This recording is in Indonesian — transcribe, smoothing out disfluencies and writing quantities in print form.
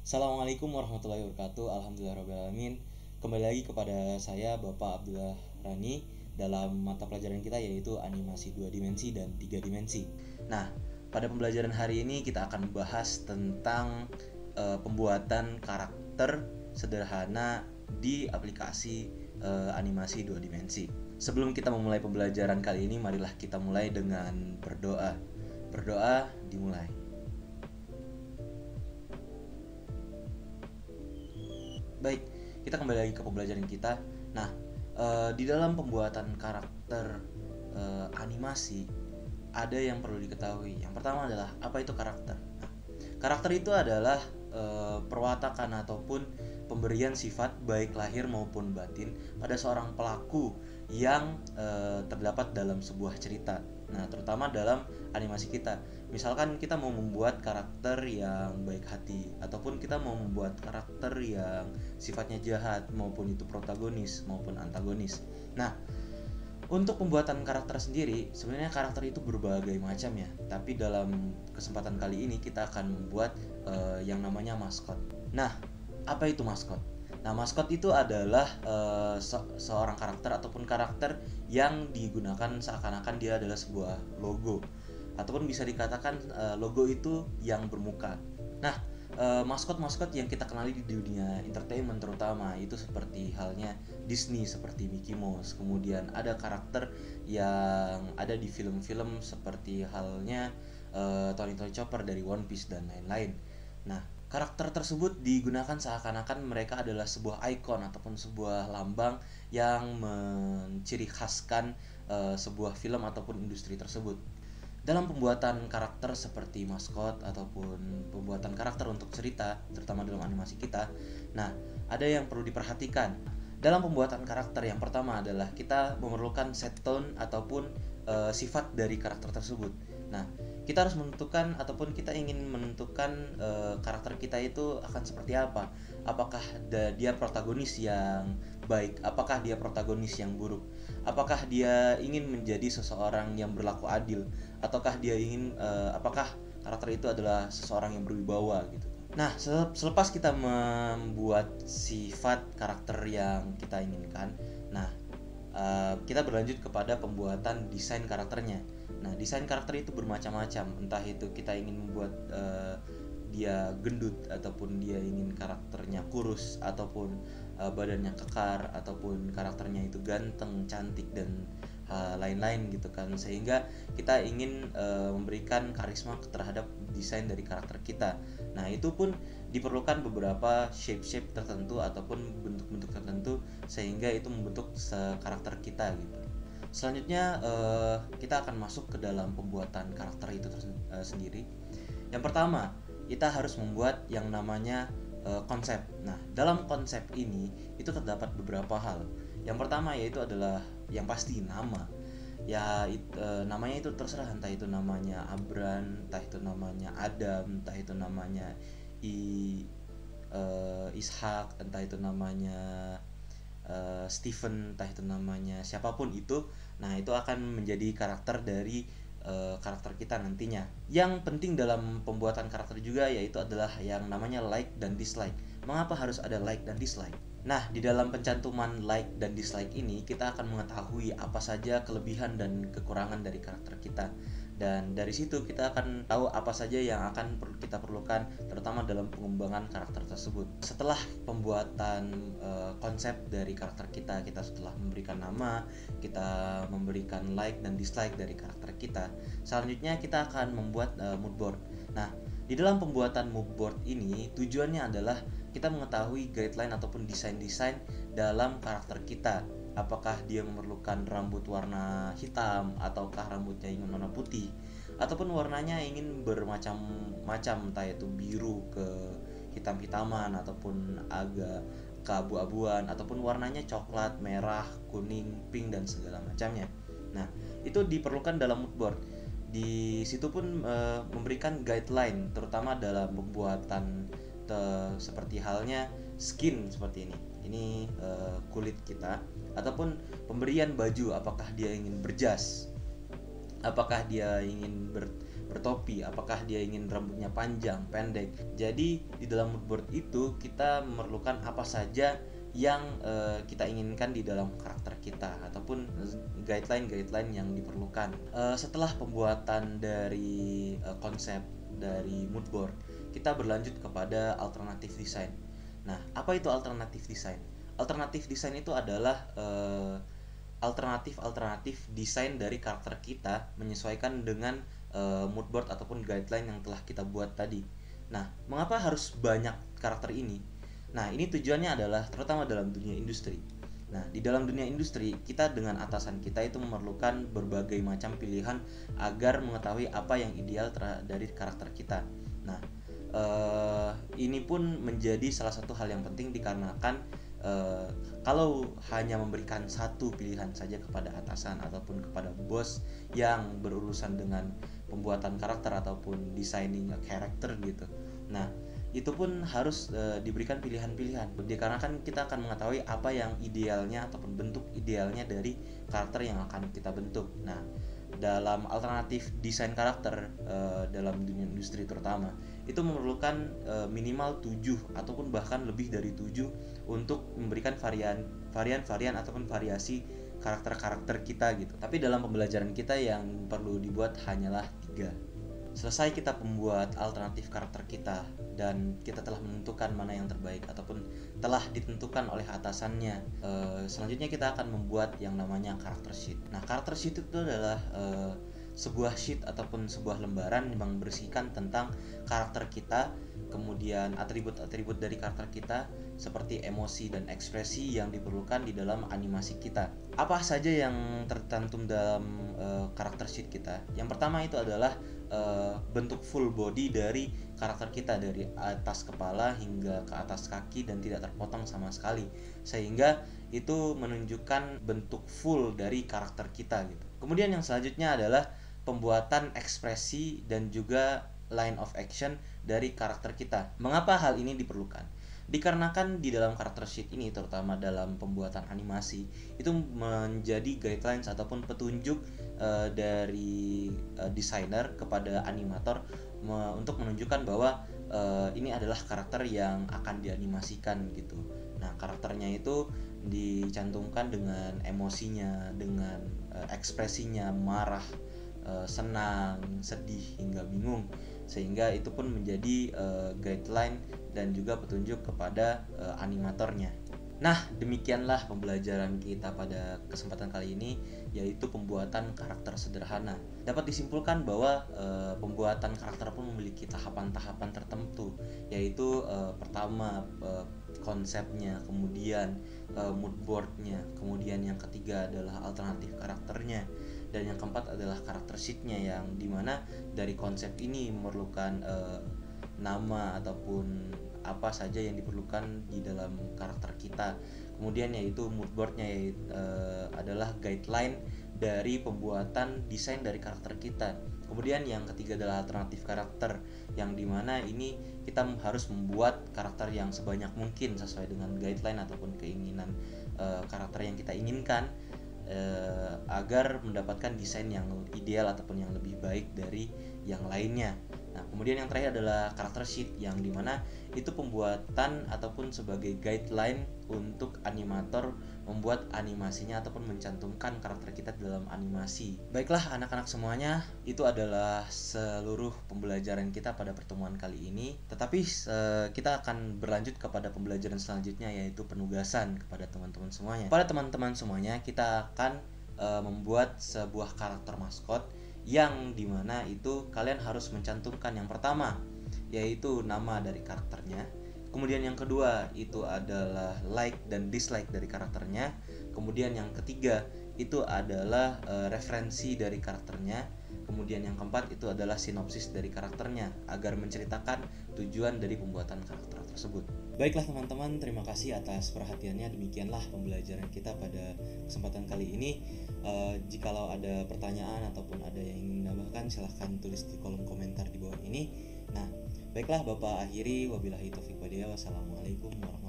Assalamualaikum warahmatullahi wabarakatuh. Alhamdulillahirrahmanirrahim. Kembali lagi kepada saya Bapak Abdullah Rani dalam mata pelajaran kita yaitu animasi 2 dimensi dan 3 dimensi. Nah, pada pembelajaran hari ini kita akan membahas tentang pembuatan karakter sederhana di aplikasi animasi 2 dimensi. Sebelum kita memulai pembelajaran kali ini, marilah kita mulai dengan berdoa. Berdoa dimulai. Baik, kita kembali lagi ke pembelajaran kita. Nah, di dalam pembuatan karakter animasi ada yang perlu diketahui. Yang pertama adalah apa itu karakter. Nah, karakter itu adalah perwatakan ataupun pemberian sifat baik lahir maupun batin pada seorang pelaku yang terdapat dalam sebuah cerita. Nah, terutama dalam animasi kita. Misalkan kita mau membuat karakter yang baik hati ataupun kita mau membuat karakter yang sifatnya jahat, maupun itu protagonis maupun antagonis. Nah, untuk pembuatan karakter sendiri, sebenarnya karakter itu berbagai macam ya. Tapi dalam kesempatan kali ini kita akan membuat yang namanya maskot. Nah, apa itu maskot? Nah, maskot itu adalah seorang karakter ataupun karakter yang digunakan seakan-akan dia adalah sebuah logo, ataupun bisa dikatakan logo itu yang bermuka. Nah, maskot-maskot yang kita kenali di dunia entertainment terutama itu seperti halnya Disney seperti Mickey Mouse. Kemudian ada karakter yang ada di film-film seperti halnya Tony Chopper dari One Piece dan lain-lain. Nah, karakter tersebut digunakan seakan-akan mereka adalah sebuah ikon ataupun sebuah lambang yang menciri khaskan sebuah film ataupun industri tersebut. Dalam pembuatan karakter seperti maskot ataupun pembuatan karakter untuk cerita, terutama dalam animasi kita, nah, ada yang perlu diperhatikan. Dalam pembuatan karakter, yang pertama adalah kita memerlukan set tone ataupun sifat dari karakter tersebut. Nah, kita harus menentukan ataupun kita ingin menentukan karakter kita itu akan seperti apa. Apakah dia protagonis yang baik? Apakah dia protagonis yang buruk? Apakah dia ingin menjadi seseorang yang berlaku adil? Ataukah dia ingin apakah karakter itu adalah seseorang yang berwibawa gitu. Nah, selepas kita membuat sifat karakter yang kita inginkan, nah, kita berlanjut kepada pembuatan desain karakternya. Nah, desain karakter itu bermacam-macam. Entah itu kita ingin membuat dia gendut, ataupun dia ingin karakternya kurus, ataupun badannya kekar, ataupun karakternya itu ganteng, cantik, dan lain-lain gitu kan. Sehingga kita ingin memberikan karisma terhadap desain dari karakter kita. Nah, itu pun diperlukan beberapa shape-shape tertentu ataupun bentuk-bentuk tertentu sehingga itu membentuk karakter kita gitu. Selanjutnya kita akan masuk ke dalam pembuatan karakter itu sendiri. Yang pertama, kita harus membuat yang namanya konsep. Nah, dalam konsep ini itu terdapat beberapa hal. Yang pertama yaitu adalah yang pasti nama. Ya, namanya itu terserah, entah itu namanya Abran, entah itu namanya Adam, entah itu namanya Ishak, entah itu namanya Stephen, entah itu namanya siapapun itu. Nah, itu akan menjadi karakter dari karakter kita nantinya. Yang penting dalam pembuatan karakter juga yaitu adalah yang namanya like dan dislike. Mengapa harus ada like dan dislike? Nah, di dalam pencantuman like dan dislike ini kita akan mengetahui apa saja kelebihan dan kekurangan dari karakter kita. Dan dari situ kita akan tahu apa saja yang akan kita perlukan terutama dalam pengembangan karakter tersebut. Setelah pembuatan konsep dari karakter kita setelah memberikan nama, kita memberikan like dan dislike dari karakter kita. Selanjutnya kita akan membuat mood board. Nah, di dalam pembuatan mood board ini tujuannya adalah kita mengetahui guideline ataupun desain-desain dalam karakter kita. Apakah dia memerlukan rambut warna hitam, ataukah rambutnya ingin warna putih, ataupun warnanya ingin bermacam-macam, entah itu biru ke hitam-hitaman, ataupun agak keabu-abuan, ataupun warnanya coklat, merah, kuning, pink, dan segala macamnya. Nah, itu diperlukan dalam mood board. Di situ pun memberikan guideline terutama dalam pembuatan seperti halnya skin seperti ini kulit kita, ataupun pemberian baju, apakah dia ingin berjas, apakah dia ingin bertopi, apakah dia ingin rambutnya panjang, pendek. Jadi di dalam mood board itu kita memerlukan apa saja yang kita inginkan di dalam karakter kita, ataupun guideline yang diperlukan. Setelah pembuatan dari konsep dari mood board, kita berlanjut kepada alternative design. Nah, apa itu alternative design? Alternative design itu adalah alternatif desain dari karakter kita menyesuaikan dengan mood board ataupun guideline yang telah kita buat tadi. Nah, mengapa harus banyak karakter ini? Nah, ini tujuannya adalah terutama dalam dunia industri. Nah, di dalam dunia industri, kita dengan atasan kita itu memerlukan berbagai macam pilihan agar mengetahui apa yang ideal dari karakter kita. Nah, ini pun menjadi salah satu hal yang penting dikarenakan kalau hanya memberikan satu pilihan saja kepada atasan ataupun kepada bos yang berurusan dengan pembuatan karakter ataupun designing karakter gitu. Nah, itu pun harus diberikan pilihan-pilihan dikarenakan kita akan mengetahui apa yang idealnya ataupun bentuk idealnya dari karakter yang akan kita bentuk. Nah, dalam alternatif desain karakter dalam dunia industri terutama itu memerlukan minimal 7 ataupun bahkan lebih dari 7 untuk memberikan varian ataupun variasi karakter-karakter kita gitu. Tapi dalam pembelajaran kita yang perlu dibuat hanyalah 3. Selesai kita membuat alternatif karakter kita dan kita telah menentukan mana yang terbaik ataupun telah ditentukan oleh atasannya, selanjutnya kita akan membuat yang namanya karakter sheet. Nah, karakter sheet itu adalah sebuah sheet ataupun sebuah lembaran yang membersihkan tentang karakter kita, kemudian atribut-atribut dari karakter kita seperti emosi dan ekspresi yang diperlukan di dalam animasi kita. Apa saja yang tercantum dalam karakter sheet kita? Yang pertama itu adalah bentuk full body dari karakter kita, dari atas kepala hingga ke atas kaki dan tidak terpotong sama sekali, sehingga itu menunjukkan bentuk full dari karakter kita gitu. Kemudian yang selanjutnya adalah pembuatan ekspresi dan juga line of action dari karakter kita. Mengapa hal ini diperlukan? Dikarenakan di dalam karakter sheet ini, terutama dalam pembuatan animasi, itu menjadi guidelines ataupun petunjuk dari desainer kepada animator untuk menunjukkan bahwa ini adalah karakter yang akan dianimasikan gitu. Nah, karakternya itu dicantumkan dengan emosinya, dengan ekspresinya, marah, senang, sedih, hingga bingung, sehingga itu pun menjadi guideline dan juga petunjuk kepada animatornya. Nah, demikianlah pembelajaran kita pada kesempatan kali ini, yaitu pembuatan karakter sederhana. Dapat disimpulkan bahwa pembuatan karakter pun memiliki tahapan-tahapan tertentu, yaitu pertama konsepnya, kemudian mood boardnya, kemudian yang ketiga adalah alternatif karakternya, dan yang keempat adalah karakter sheetnya, yang dimana dari konsep ini memerlukan nama ataupun apa saja yang diperlukan di dalam karakter kita. Kemudian yaitu mood boardnya adalah guideline dari pembuatan desain dari karakter kita. Kemudian yang ketiga adalah alternatif karakter, yang dimana ini kita harus membuat karakter yang sebanyak mungkin sesuai dengan guideline ataupun keinginan karakter yang kita inginkan, agar mendapatkan desain yang ideal ataupun yang lebih baik dari yang lainnya. Nah, kemudian yang terakhir adalah karakter sheet, yang dimana itu pembuatan ataupun sebagai guideline untuk animator membuat animasinya ataupun mencantumkan karakter kita dalam animasi. Baiklah anak-anak semuanya, itu adalah seluruh pembelajaran kita pada pertemuan kali ini. Tetapi kita akan berlanjut kepada pembelajaran selanjutnya, yaitu penugasan kepada teman-teman semuanya. Pada teman-teman semuanya, kita akan membuat sebuah karakter maskot, yang dimana itu kalian harus mencantumkan yang pertama yaitu nama dari karakternya, kemudian yang kedua itu adalah like dan dislike dari karakternya, kemudian yang ketiga itu adalah referensi dari karakternya, kemudian yang keempat itu adalah sinopsis dari karakternya agar menceritakan tujuan dari pembuatan karakter tersebut. Baiklah teman-teman, terima kasih atas perhatiannya. Demikianlah pembelajaran kita pada kesempatan kali ini. Jikalau ada pertanyaan ataupun ada yang ingin menambahkan, silahkan tulis di kolom komentar di bawah ini. Nah, baiklah Bapak akhiri, wabillahi taufiq walhidayah. Wassalamualaikum warahmatullahi wabarakatuh.